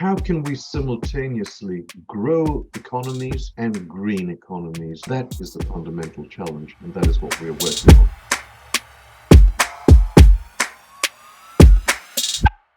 how can we simultaneously grow economies and green economies? That is the fundamental challenge, and that is what we are working on.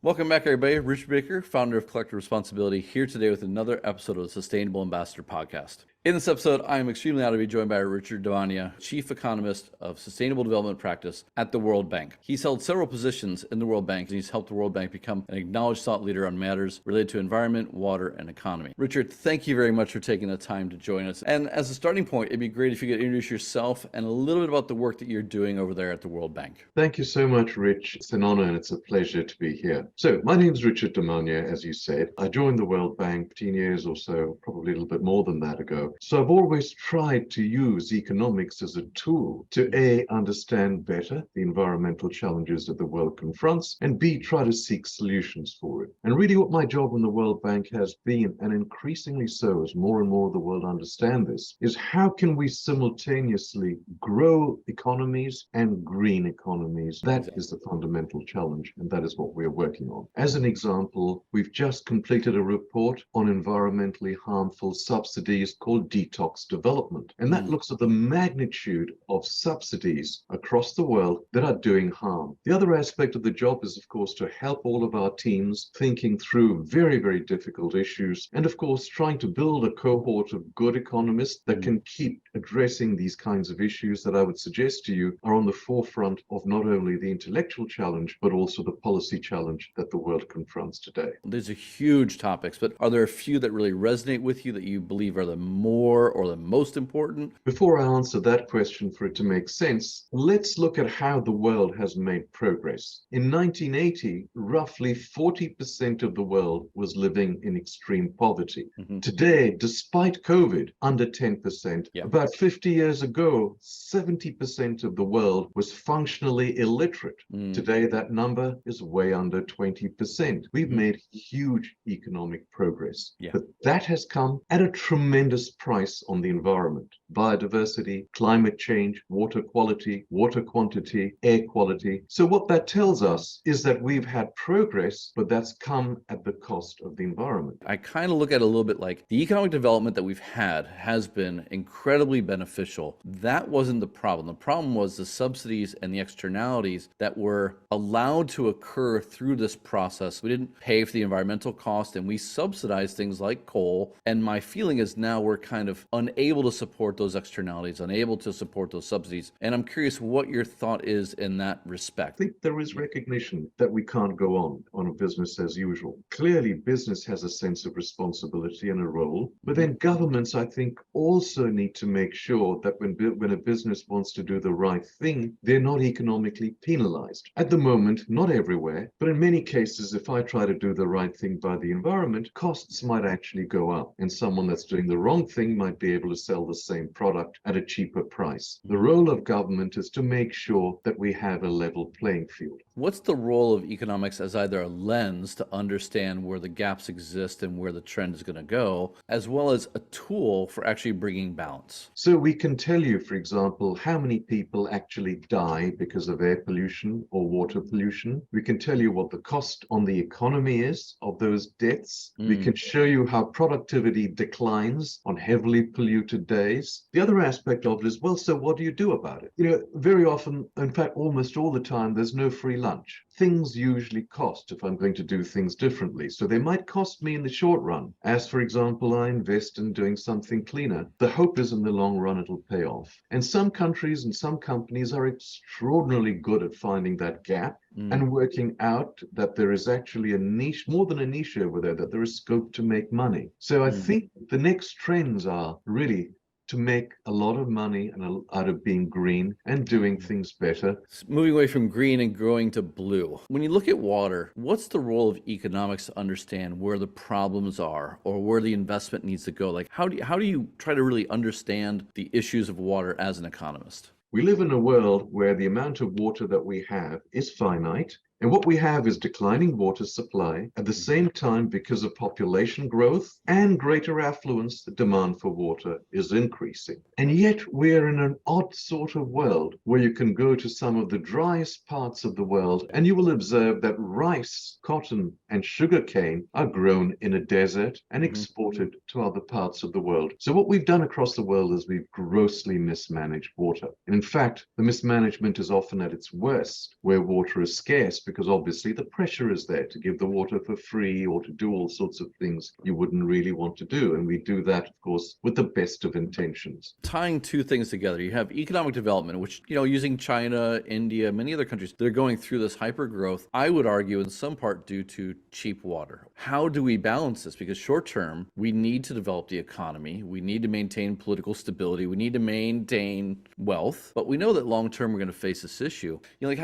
Welcome back, everybody. Richard Baker, founder of Collective Responsibility, here today with another episode of the Sustainable Ambassador Podcast. In this episode, I am extremely honored to be joined by Richard Damania, Chief Economist of Sustainable Development Practice at the World Bank. He's held several positions in the World Bank, and he's helped the World Bank become an acknowledged thought leader on matters related to environment, water, and economy. Richard, thank you very much for taking the time to join us. And as a starting point, it'd be great if you could introduce yourself and a little bit about the work that you're doing over there at the World Bank. Thank you so much, Rich. It's an honor and it's a pleasure to be here. So my name is Richard Damania, as you said. I joined the World Bank 15 years or so, probably a little bit more than that ago. So I've always tried to use economics as a tool to A, understand better the environmental challenges that the world confronts, and B, try to seek solutions for it. And really what my job in the World Bank has been, and increasingly so as more and more of the world understand this, is how can we simultaneously grow economies and green economies? That is the fundamental challenge, and that is what we are working on. As an example, we've just completed a report on environmentally harmful subsidies called detox development. And that looks at the magnitude of subsidies across the world that are doing harm. The other aspect of the job is, of course, to help all of our teams thinking through very, very difficult issues. And of course, trying to build a cohort of good economists that can keep addressing these kinds of issues that I would suggest to you are on the forefront of not only the intellectual challenge, but also the policy challenge that the world confronts today. These are huge topics, but are there a few that really resonate with you that you believe are the more or the most important? Before I answer that question, for it to make sense, let's look at how the world has made progress. In 1980, roughly 40% of the world was living in extreme poverty. Today, despite COVID, under 10%. About 50 years ago, 70% of the world was functionally illiterate. Today, that number is way under 20%. We've made huge economic progress, but that has come at a tremendous price on the environment. Biodiversity, climate change, water quality, water quantity, air quality. So what that tells us is that we've had progress, but that's come at the cost of the environment. I kind of look at it a little bit like the economic development that we've had has been incredibly beneficial. That wasn't the problem. The problem was the subsidies and the externalities that were allowed to occur through this process. We didn't pay for the environmental cost, and we subsidized things like coal. And my feeling is now we're kind of unable to support those externalities, unable to support those subsidies. And I'm curious what your thought is in that respect. I think there is recognition that we can't go on a business as usual. Clearly, business has a sense of responsibility and a role, but then governments, I think, also need to make sure that when a business wants to do the right thing, they're not economically penalized. At the moment, not everywhere, but in many cases, if I try to do the right thing by the environment, costs might actually go up, and someone that's doing the wrong thing might be able to sell the same product at a cheaper price. The role of government is to make sure that we have a level playing field. What's the role of economics as either a lens to understand where the gaps exist and where the trend is going to go, as well as a tool for actually bringing balance? So we can tell you, for example, how many people actually die because of air pollution or water pollution. We can tell you what the cost on the economy is of those deaths. We can show you how productivity declines on heavily polluted days. The other aspect of it is, well, so what do you do about it? Very often, in fact, almost all the time, there's no free lunch. Things usually cost if I'm going to do things differently. So they might cost me in the short run. As, for example, I invest in doing something cleaner. The hope is in the long run it'll pay off. And some countries and some companies are extraordinarily good at finding that gap and working out that there is actually a niche, more than a niche over there, that there is scope to make money. So I think the next trends are really to make a lot of money out of being green and doing things better. Moving away from green and growing to blue. When you look at water, what's the role of economics to understand where the problems are or where the investment needs to go? Like, how do you try to really understand the issues of water as an economist? We live in a world where the amount of water that we have is finite. And what we have is declining water supply. At the same time, because of population growth and greater affluence, the demand for water is increasing. And yet we're in an odd sort of world where you can go to some of the driest parts of the world and you will observe that rice, cotton, and sugarcane are grown in a desert and exported to other parts of the world. So what we've done across the world is we've grossly mismanaged water. And in fact, the mismanagement is often at its worst where water is scarce, because obviously the pressure is there to give the water for free or to do all sorts of things you wouldn't really want to do. And we do that, of course, with the best of intentions. Tying two things together, you have economic development, which, using China, India, many other countries, they're going through this hyper growth, I would argue in some part due to cheap water. How do we balance this? Because short term, we need to develop the economy. We need to maintain political stability. We need to maintain wealth. But we know that long term, we're going to face this issue.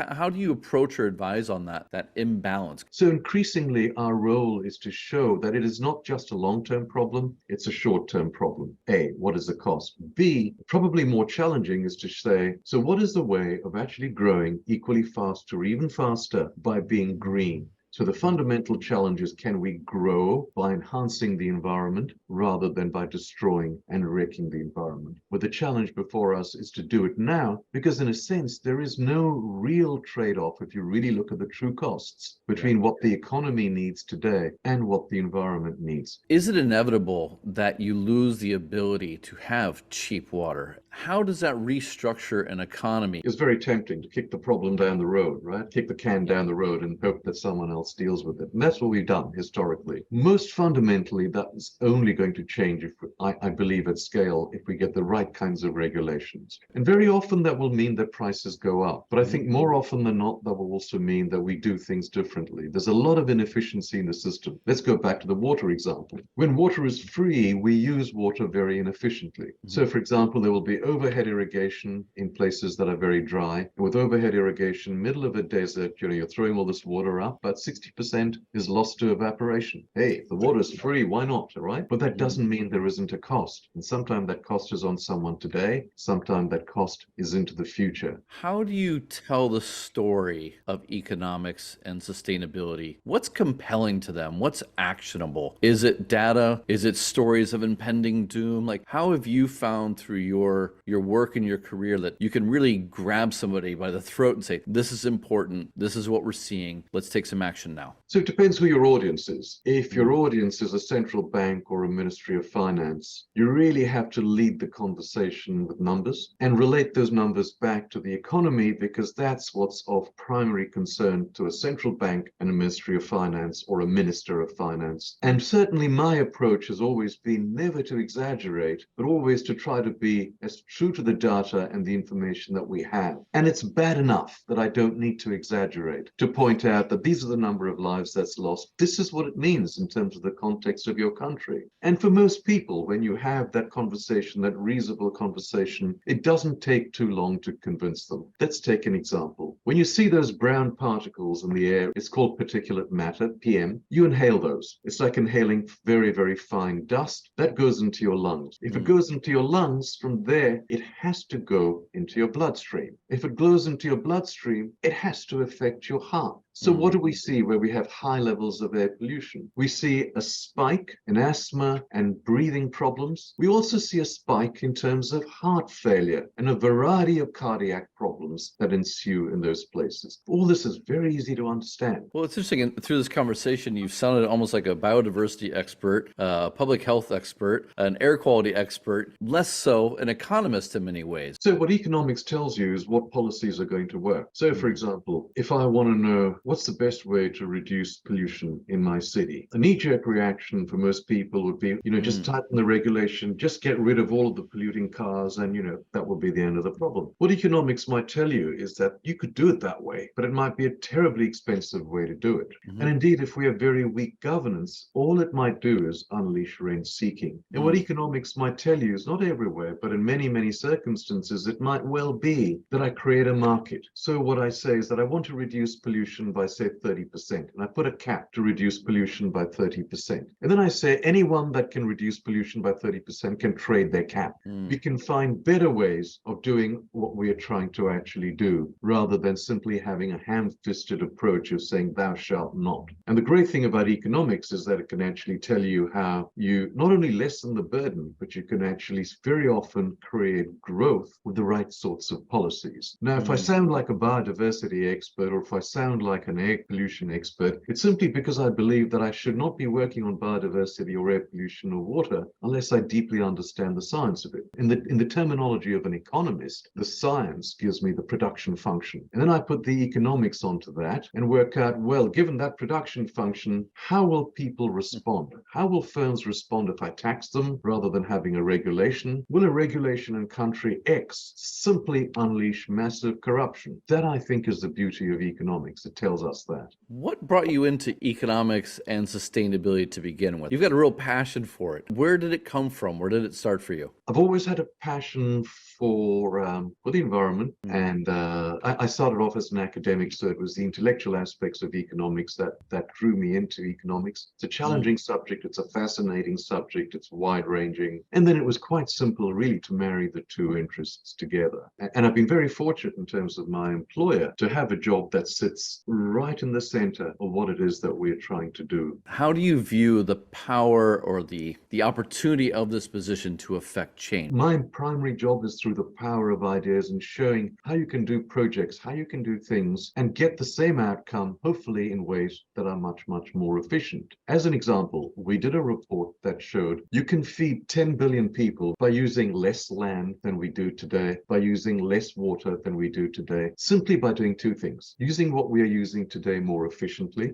How do you approach or advise on that imbalance? So increasingly, our role is to show that it is not just a long-term problem, it's a short-term problem. A, what is the cost? B, probably more challenging is to say, so what is the way of actually growing equally fast or even faster by being green? So the fundamental challenge is, can we grow by enhancing the environment rather than by destroying and wrecking the environment? But the challenge before us is to do it now, because in a sense, there is no real trade-off if you really look at the true costs between what the economy needs today and what the environment needs. Is it inevitable that you lose the ability to have cheap water? How does that restructure an economy? It's very tempting to kick the problem down the road, right? Kick the can down the road and hope that someone else deals with it. And that's what we've done historically. Most fundamentally, that is only going to change, I believe, at scale, if we get the right kinds of regulations. And very often that will mean that prices go up. But I think more often than not, that will also mean that we do things differently. There's a lot of inefficiency in the system. Let's go back to the water example. When water is free, we use water very inefficiently. So, for example, there will be overhead irrigation in places that are very dry. And with overhead irrigation, middle of a desert, you're throwing all this water up, but 60% is lost to evaporation. Hey, if the water is free, why not, all right? But that doesn't mean there isn't a cost. And sometimes that cost is on someone today, sometimes that cost is into the future. How do you tell the story of economics and sustainability? What's compelling to them? What's actionable? Is it data? Is it stories of impending doom? How have you found through your work and your career that you can really grab somebody by the throat and say, this is important, this is what we're seeing, let's take some action now? So it depends who your audience is. If your audience is a central bank or a Ministry of Finance, you really have to lead the conversation with numbers and relate those numbers back to the economy, because that's what's of primary concern to a central bank and a Ministry of Finance or a Minister of Finance. And certainly my approach has always been never to exaggerate, but always to try to be as true to the data and the information that we have. And it's bad enough that I don't need to exaggerate to point out that these are the number of lives that's lost. This is what it means in terms of the context of your country. And for most people, when you have that conversation, that reasonable conversation, it doesn't take too long to convince them. Let's take an example. When you see those brown particles in the air, it's called particulate matter, PM. You inhale those. It's like inhaling very, very fine dust that goes into your lungs. If it goes into your lungs, from there, it has to go into your bloodstream. If it goes into your bloodstream, it has to affect your heart. So what do we see where we have high levels of air pollution? We see a spike in asthma and breathing problems. We also see a spike in terms of heart failure and a variety of cardiac problems that ensue in those places. All this is very easy to understand. Well, it's interesting. And through this conversation, you've sounded almost like a biodiversity expert, a public health expert, an air quality expert, less so an economist in many ways. So what economics tells you is what policies are going to work. So, for example, if I want to know what's the best way to reduce pollution in my city, a knee-jerk reaction for most people would be, just tighten the regulation, just get rid of all of the polluting cars, and, that would be the end of the problem. What economics might tell you is that you could do it that way, but it might be a terribly expensive way to do it. And indeed, if we have very weak governance, all it might do is unleash rent-seeking. And what economics might tell you is not everywhere, but in many, many circumstances, it might well be that I create a market. So what I say is that I want to reduce pollution pollution by, say, 30%. And I put a cap to reduce pollution by 30%. And then I say anyone that can reduce pollution by 30% can trade their cap. We can find better ways of doing what we are trying to actually do, rather than simply having a ham-fisted approach of saying thou shalt not. And the great thing about economics is that it can actually tell you how you not only lessen the burden, but you can actually very often create growth with the right sorts of policies. Now, if I sound like a biodiversity expert, or if I sound like an air pollution expert, it's simply because I believe that I should not be working on biodiversity or air pollution or water unless I deeply understand the science of it. In the terminology of an economist, the science gives me the production function. And then I put the economics onto that and work out, well, given that production function, how will people respond? How will firms respond if I tax them rather than having a regulation? Will a regulation in country X simply unleash massive corruption? That, I think, is the beauty of economics. It tells us that. What brought you into economics and sustainability to begin with? You've got a real passion for it. Where did it come from? Where did it start for you? I've always had a passion for the environment, and I started off as an academic, so it was the intellectual aspects of economics that drew me into economics. It's a challenging subject, it's a fascinating subject, it's wide-ranging, and then it was quite simple, really, to marry the two interests together. And I've been very fortunate in terms of my employer to have a job that sits right in the center of what it is that we're trying to do. How do you view the power or the opportunity of this position to affect change? My primary job is through the power of ideas and showing how you can do projects, how you can do things and get the same outcome, hopefully in ways that are much, much more efficient. As an example, we did a report that showed you can feed 10 billion people by using less land than we do today, by using less water than we do today, simply by doing two things: using what we are using today more efficiently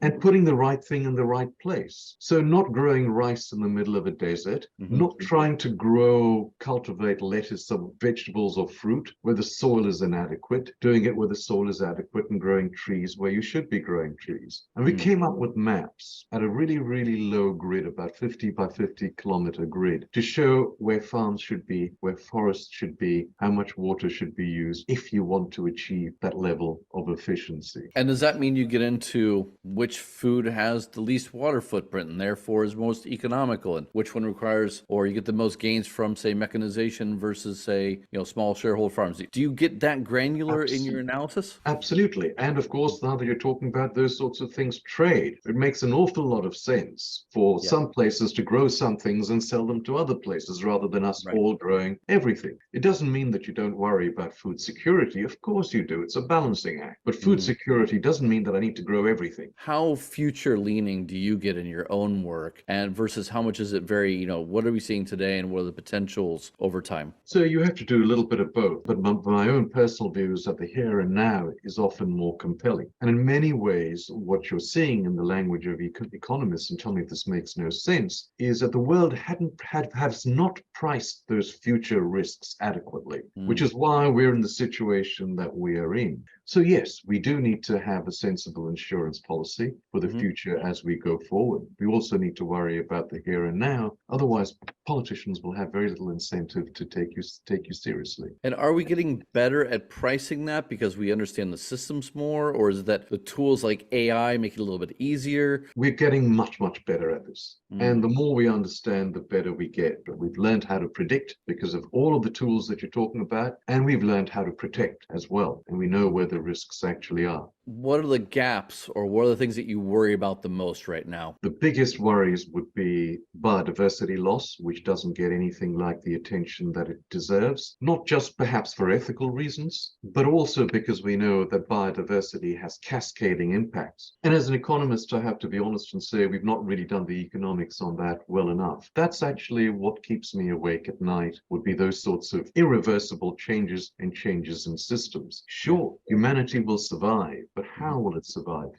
and putting the right thing in the right place. So not growing rice in the middle of a desert, not trying to cultivate lettuce or vegetables or fruit where the soil is inadequate, doing it where the soil is adequate and growing trees where you should be growing trees. And we came up with maps at a really, really low grid, about 50 by 50 kilometer grid, to show where farms should be, where forests should be, how much water should be used if you want to achieve that level of efficiency. And does that mean you get into which food has the least water footprint and therefore is most economical, and which one requires, or you get the most gains from, say, mechanization versus, say, small shareholder farms? Do you get that granular in your analysis? Absolutely. And of course, now that you're talking about those sorts of things, trade, it makes an awful lot of sense for some places to grow some things and sell them to other places rather than us all growing everything. It doesn't mean that you don't worry about food security. Of course you do. It's a balancing act. But food security doesn't mean that I need to grow everything. How future leaning do you get in your own work, and versus how much is it very, what are we seeing today and what are the potentials over time? So you have to do a little bit of both. But my own personal view is that the here and now is often more compelling. And in many ways, what you're seeing in the language of economists, and tell me if this makes no sense, is that the world has not priced those future risks adequately, which is why we're in the situation that we are in. So yes, we do need to have a sensible insurance policy for the future as we go forward. We also need to worry about the here and now. Otherwise, politicians will have very little incentive to take you seriously. And are we getting better at pricing that because we understand the systems more, or is it that the tools like AI make it a little bit easier? We're getting much, much better at this. And the more we understand, the better we get. But we've learned how to predict because of all of the tools that you're talking about, and we've learned how to protect as well. And we know where the risks actually are. What are the gaps, or what are the things that you worry about the most right now? The biggest worries would be biodiversity loss, which doesn't get anything like the attention that it deserves, not just perhaps for ethical reasons, but also because we know that biodiversity has cascading impacts. And as an economist, I have to be honest and say we've not really done the economics on that well enough. That's actually what keeps me awake at night, would be those sorts of irreversible changes and changes in systems. Sure, humanity will survive, but how will it survive?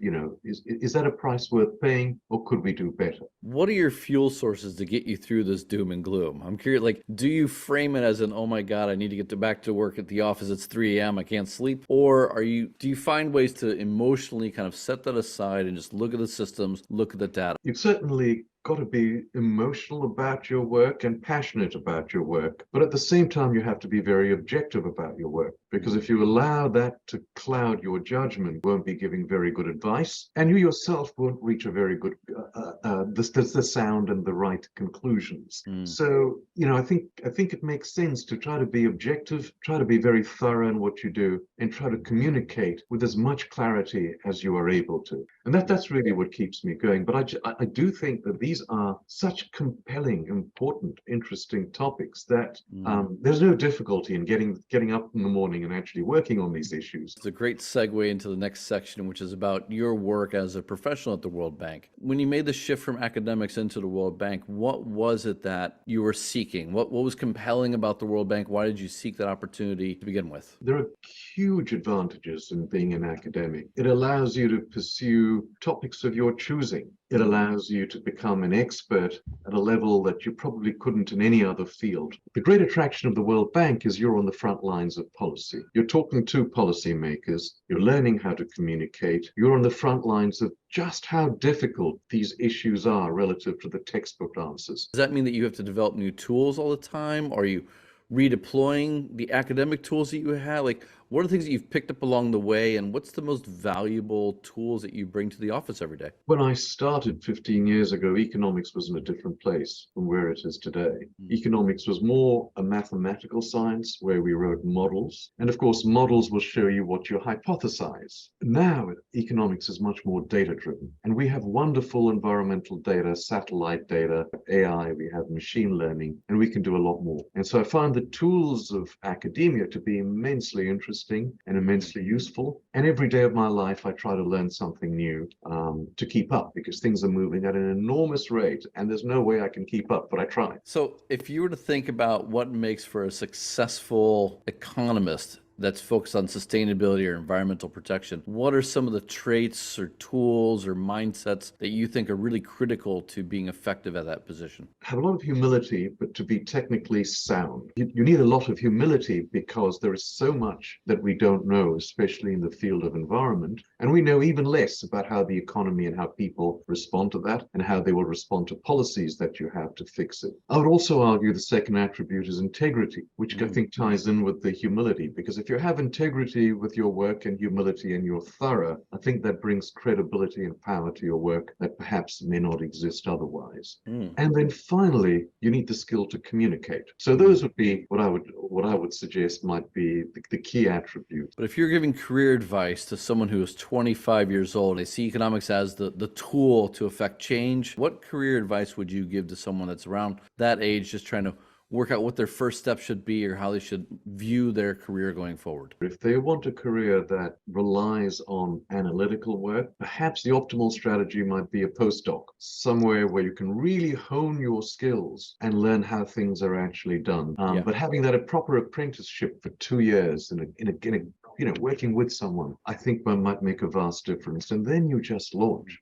Is that a price worth paying, or could we do better? What are your fuel sources to get you through this doom and gloom? I'm curious, do you frame it as an, oh my God, I need to get back to work at the office, it's 3 a.m., I can't sleep? Or do you find ways to emotionally kind of set that aside and just look at the systems, look at the data? You've certainly got to be emotional about your work and passionate about your work. But at the same time, you have to be very objective about your work, because if you allow that to cloud your judgment, you won't be giving very good advice, and you yourself won't reach a very good, the sound and the right conclusions. So, I think it makes sense to try to be objective, try to be very thorough in what you do, and try to communicate with as much clarity as you are able to. And that's really what keeps me going. But I do think that these are such compelling, important, interesting topics that there's no difficulty in getting up in the morning and actually working on these issues. It's a great segue into the next section, which is about your work as a professional at the World Bank. When you made the shift from academics into the World Bank, what was it that you were seeking? What was compelling about the World Bank? Why did you seek that opportunity to begin with? There are huge advantages in being an academic. It allows you to pursue topics of your choosing. It allows you to become an expert at a level that you probably couldn't in any other field. The great attraction of the World Bank is you're on the front lines of policy. You're talking to policymakers. You're learning how to communicate. You're on the front lines of just how difficult these issues are relative to the textbook answers. Does that mean that you have to develop new tools all the time? Are you redeploying the academic tools that you had? Like, what are the things that you've picked up along the way, and what's the most valuable tools that you bring to the office every day? When I started 15 years ago, economics was in a different place from where it is today. Economics was more a mathematical science where we wrote models. And of course, models will show you what you hypothesize. Now, economics is much more data-driven. And we have wonderful environmental data, satellite data, AI, we have machine learning, and we can do a lot more. And so I find the tools of academia to be immensely interesting and immensely useful. And every day of my life, I try to learn something new to keep up, because things are moving at an enormous rate and there's no way I can keep up, but I try. So if you were to think about what makes for a successful economist that's focused on sustainability or environmental protection, what are some of the traits or tools or mindsets that you think are really critical to being effective at that position? Have a lot of humility, but to be technically sound. You need a lot of humility because there is so much that we don't know, especially in the field of environment. And we know even less about how the economy and how people respond to that and how they will respond to policies that you have to fix it. I would also argue the second attribute is integrity, which I think ties in with the humility, because if you have integrity with your work and humility and you're thorough, I think that brings credibility and power to your work that perhaps may not exist otherwise. And then finally, you need the skill to communicate. So those would be what I would suggest might be the key attributes. But if you're giving career advice to someone who is 25 years old, they see economics as the tool to affect change, what career advice would you give to someone that's around that age, just trying to work out what their first step should be or how they should view their career going forward? If they want a career that relies on analytical work, perhaps the optimal strategy might be a postdoc, somewhere where you can really hone your skills and learn how things are actually done. But having that a proper apprenticeship for 2 years in a working with someone, I think might make a vast difference. And then you just launch.